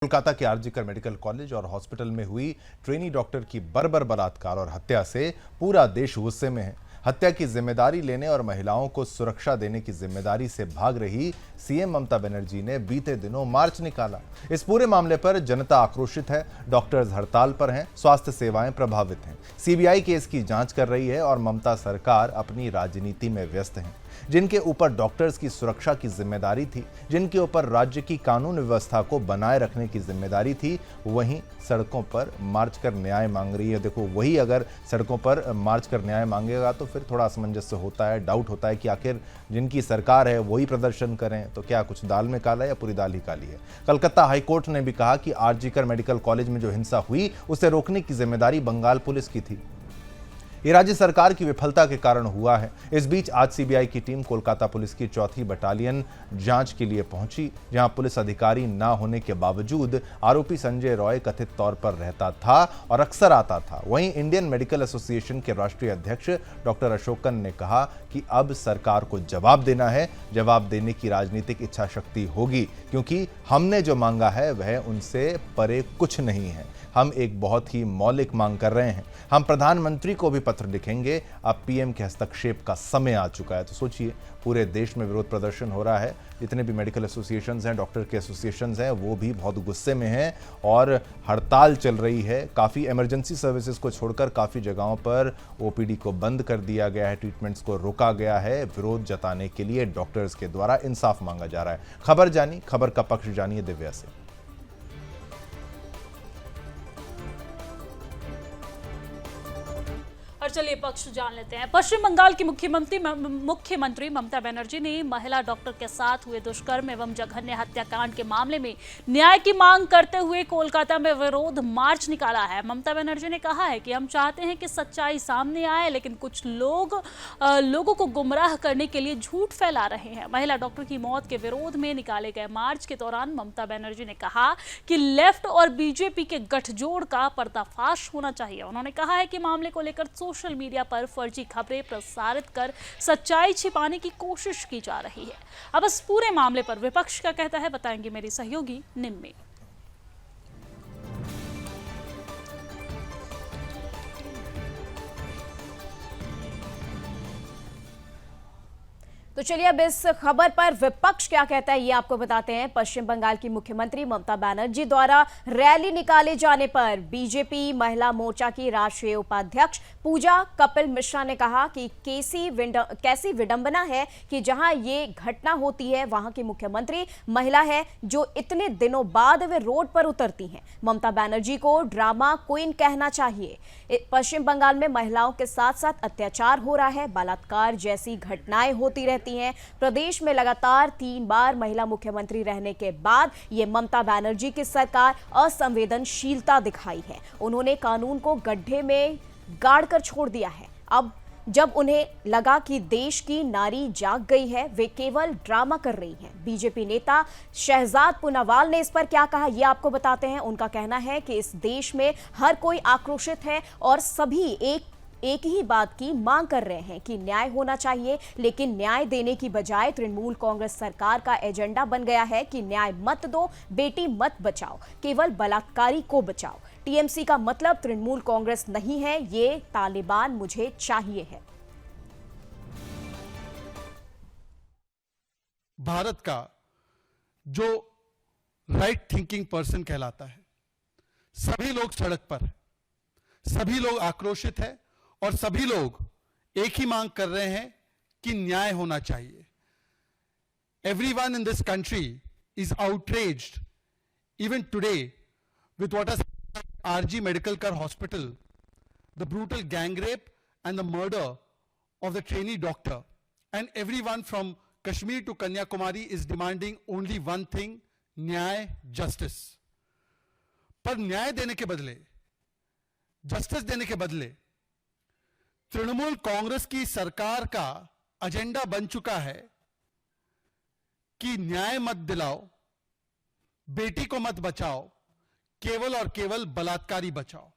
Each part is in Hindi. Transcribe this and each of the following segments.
कोलकाता के आरजीकर मेडिकल कॉलेज और हॉस्पिटल में हुई ट्रेनी डॉक्टर की बर्बर बलात्कार और हत्या से पूरा देश गुस्से में है। हत्या की जिम्मेदारी लेने और महिलाओं को सुरक्षा देने की जिम्मेदारी से भाग रही सीएम ममता बनर्जी ने बीते दिनों मार्च निकाला। इस पूरे मामले पर जनता आक्रोशित है, डॉक्टर्स हड़ताल पर हैं, स्वास्थ्य सेवाएं प्रभावित हैं। सीबीआई केस की जांच कर रही है और ममता सरकार अपनी राजनीति में व्यस्त है। जिनके ऊपर डॉक्टर्स की सुरक्षा की जिम्मेदारी थी, जिनके ऊपर राज्य की कानून व्यवस्था को बनाए रखने की जिम्मेदारी थी, वहीं सड़कों पर मार्च कर न्याय मांग रही है। देखो, वही अगर सड़कों पर मार्च कर न्याय मांगेगा तो फिर थोड़ा असमंजस होता है, डाउट होता है कि आखिर जिनकी सरकार है वही प्रदर्शन करें तो क्या कुछ दाल में काला या पूरी दाल ही काली है। कलकत्ता हाईकोर्ट ने भी कहा कि आरजीकर मेडिकल कॉलेज में जो हिंसा हुई उसे रोकने की जिम्मेदारी बंगाल पुलिस की थी। ये राज्य सरकार की विफलता के कारण हुआ है। इस बीच आज सीबीआई की टीम कोलकाता पुलिस की 4थी बटालियन जांच के लिए पहुंची, जहां पुलिस अधिकारी ना होने के बावजूद आरोपी संजय रॉय कथित तौर पर रहता था और अक्सर आता था। वहीं इंडियन मेडिकल एसोसिएशन के राष्ट्रीय अध्यक्ष डॉक्टर अशोकन ने कहा कि अब सरकार को जवाब देना है। जवाब देने की राजनीतिक इच्छा शक्ति होगी, क्योंकि हमने जो मांगा है वह उनसे परे कुछ नहीं है। हम एक बहुत ही मौलिक मांग कर रहे हैं। हम प्रधानमंत्री को भी पत्र लिखेंगे। अब पीएम के हस्तक्षेप का समय आ चुका है। तो सोचिए, पूरे देश में विरोध प्रदर्शन हो रहा है। जितने भी मेडिकल एसोसिएशंस हैं, डॉक्टर के एसोसिएशंस हैं, वो भी बहुत गुस्से में हैं और हड़ताल चल रही है। काफ़ी इमरजेंसी सर्विसेज को छोड़कर काफ़ी जगहों पर ओपीडी को बंद कर दिया गया है, ट्रीटमेंट्स को रोका गया है। विरोध जताने के लिए डॉक्टर्स के द्वारा इंसाफ मांगा जा रहा है। खबर जानी, खबर का पक्ष जानिए दिव्या से। और चलिए पक्ष जान लेते हैं। पश्चिम बंगाल की मुख्यमंत्री ममता बनर्जी ने महिला डॉक्टर के साथ हुए दुष्कर्म एवं जघन्य हत्याकांड के मामले में न्याय की मांग करते हुए कोलकाता में विरोध मार्च निकाला है। ममता बनर्जी ने कहा है कि हम चाहते हैं कि सच्चाई सामने आए, लेकिन कुछ लोगों को गुमराह करने के लिए झूठ फैला रहे हैं। महिला डॉक्टर की मौत के विरोध में निकाले गए मार्च के दौरान ममता बनर्जी ने कहा कि लेफ्ट और बीजेपी के गठजोड़ का पर्दाफाश होना चाहिए। उन्होंने कहा है कि मामले को लेकर सोशल मीडिया पर फर्जी खबरें प्रसारित कर सच्चाई छिपाने की कोशिश की जा रही है। अब इस पूरे मामले पर विपक्ष क्या कहता है, बताएंगे मेरी सहयोगी निम्मी। तो चलिए अब इस खबर पर विपक्ष क्या कहता है ये आपको बताते हैं। पश्चिम बंगाल की मुख्यमंत्री ममता बनर्जी द्वारा रैली निकाले जाने पर बीजेपी महिला मोर्चा की राष्ट्रीय उपाध्यक्ष पूजा कपिल मिश्रा ने कहा कि कैसी विडंबना है कि जहां ये घटना होती है वहां की मुख्यमंत्री महिला है, जो इतने दिनों बाद वे रोड पर उतरती हैं। ममता बनर्जी को ड्रामा क्वीन कहना चाहिए। पश्चिम बंगाल में महिलाओं के साथ साथ अत्याचार हो रहा है, बलात्कार जैसी घटनाएं होती रहती हैं। प्रदेश में लगातार 3 बार महिला मुख्यमंत्री रहने के बाद ये ममता बनर्जी की सरकार असंवेदनशीलता दिखाई है। उन्होंने कानून को गड्ढे में गाड़कर छोड़ दिया है। अब जब उन्हें लगा कि देश की नारी जाग गई है, वे केवल ड्रामा कर रही हैं। बीजेपी नेता शहजाद पूनावाल ने इस पर क्या कहा ये आपको बताते हैं। उनका कहना है कि इस देश में हर कोई आक्रोशित है और सभी एक ही बात की मांग कर रहे हैं कि न्याय होना चाहिए, लेकिन न्याय देने की बजाय तृणमूल कांग्रेस सरकार का एजेंडा बन गया है कि न्याय मत दो, बेटी मत बचाओ, केवल बलात्कारी को बचाओ। टीएमसी का मतलब तृणमूल कांग्रेस नहीं है, ये तालिबान मुझे चाहिए है। भारत का जो राइट थिंकिंग पर्सन कहलाता है, सभी लोग सड़क पर हैं, सभी लोग आक्रोशित हैं और सभी लोग एक ही मांग कर रहे हैं कि न्याय होना चाहिए। Everyone in this country is outraged even today with what has happened at RG Medical Care Hospital, the brutal gang rape and the murder of the trainee doctor. And everyone from Kashmir to Kanyakumari is demanding only one thing: न्याय, justice. पर न्याय देने के बदले, जस्टिस देने के बदले तृणमूल कांग्रेस की सरकार का एजेंडा बन चुका है कि न्याय मत दिलाओ, बेटी को मत बचाओ, केवल और केवल बलात्कारी बचाओ।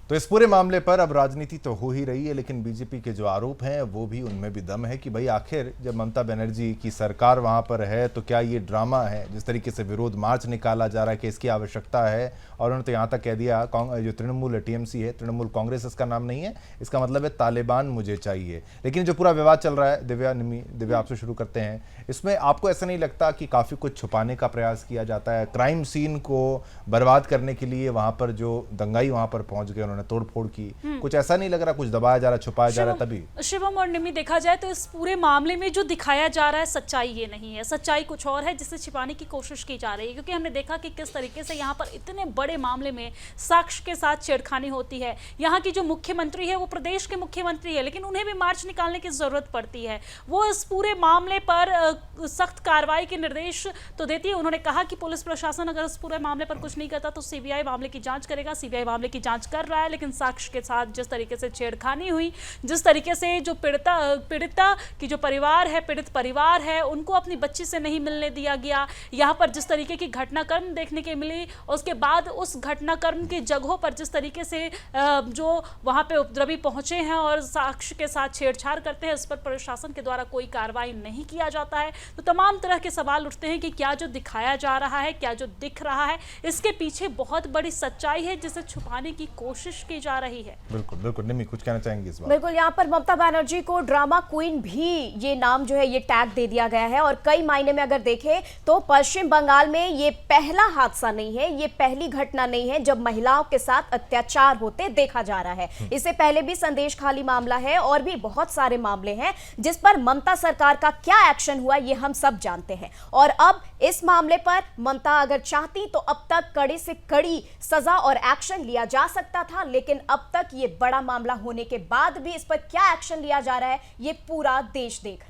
तो इस पूरे मामले पर अब राजनीति तो हो ही रही है, लेकिन बीजेपी के जो आरोप हैं वो भी उनमें भी दम है कि भाई आखिर जब ममता बनर्जी की सरकार वहां पर है तो क्या ये ड्रामा है? जिस तरीके से विरोध मार्च निकाला जा रहा है कि इसकी आवश्यकता है, और उन्होंने तो यहाँ तक कह दिया जो तृणमूल टीएमसी है, तृणमूल कांग्रेस इसका नाम नहीं है, इसका मतलब है तालिबान मुझे चाहिए। लेकिन जो पूरा विवाद चल रहा है, दिव्या आपसे शुरू करते हैं, इसमें आपको ऐसा नहीं लगता कि काफी कुछ छुपाने का प्रयास किया जाता है? क्राइम सीन को बर्बाद करने के लिए वहां पर जो दंगाई वहां पर पहुंच गए, उन्होंने तोड़फोड़ की, कुछ ऐसा नहीं लग रहा कुछ दबाया जा रहा, छुपाया जा रहा? तभी शिवम और निमी, देखा जाए तो इस पूरे मामले में जो दिखाया जा रहा है सच्चाई ये नहीं है, सच्चाई कुछ और है जिसे छिपाने की कोशिश की जा रही है। क्योंकि हमने देखा कि किस तरीके से यहाँ पर इतने बड़े मामले में साक्ष्य के साथ छेड़खानी होती है। यहाँ की जो मुख्यमंत्री है वो प्रदेश के मुख्यमंत्री है, लेकिन उन्हें भी मार्च निकालने की जरूरत पड़ती है। वो इस पूरे मामले पर सख्त कार्रवाई के निर्देश तो देती है। उन्होंने कहा कि पुलिस प्रशासन अगर इस पूरे मामले पर कुछ नहीं करता तो सीबीआई मामले की जांच करेगा। सीबीआई मामले की जांच कर रहा है, लेकिन साक्ष्य के साथ जिस तरीके से छेड़खानी हुई, जिस तरीके से जो पीड़िता की जो परिवार है, पीड़ित परिवार है, उनको अपनी बच्ची से नहीं मिलने दिया गया, यहाँ पर जिस तरीके की घटनाक्रम देखने के मिली, उसके बाद उस घटनाक्रम की जगहों पर जिस तरीके से जो वहाँ पे उपद्रवी पहुंचे हैं और साक्ष्य के साथ छेड़छाड़ करते हैं, इस पर प्रशासन के द्वारा कोई कार्रवाई नहीं किया जाता है। तो तमाम तरह के सवाल उठते हैं कि क्या जो दिखाया जा रहा है, क्या जो दिख रहा है, इसके पीछे बहुत बड़ी सच्चाई है जिसे छुपाने की कोशिश की जा रही है। बिल्कुल बिल्कुल, निमी कुछ कहना चाहेंगे इस बात? बिल्कुल, यहाँ पर ममता बनर्जी को ड्रामा क्वीन भी ये नाम जो है ये टैग दे दिया गया है। और कई मायने में अगर देखें तो पश्चिम बंगाल में ये पहला हादसा नहीं है, ये पहली घटना नहीं है जब महिलाओं के साथ अत्याचार होते देखा जा रहा है। इससे पहले भी संदेश खाली मामला है और भी बहुत सारे मामले हैं जिस पर ममता सरकार का क्या एक्शन हुआ ये हम सब जानते हैं। और अब इस मामले पर ममता अगर चाहती तो अब तक कड़ी से कड़ी सजा और एक्शन लिया जा सकता था, लेकिन अब तक ये बड़ा मामला होने के बाद भी इस पर क्या एक्शन लिया जा रहा है ये पूरा देश देख रहा है।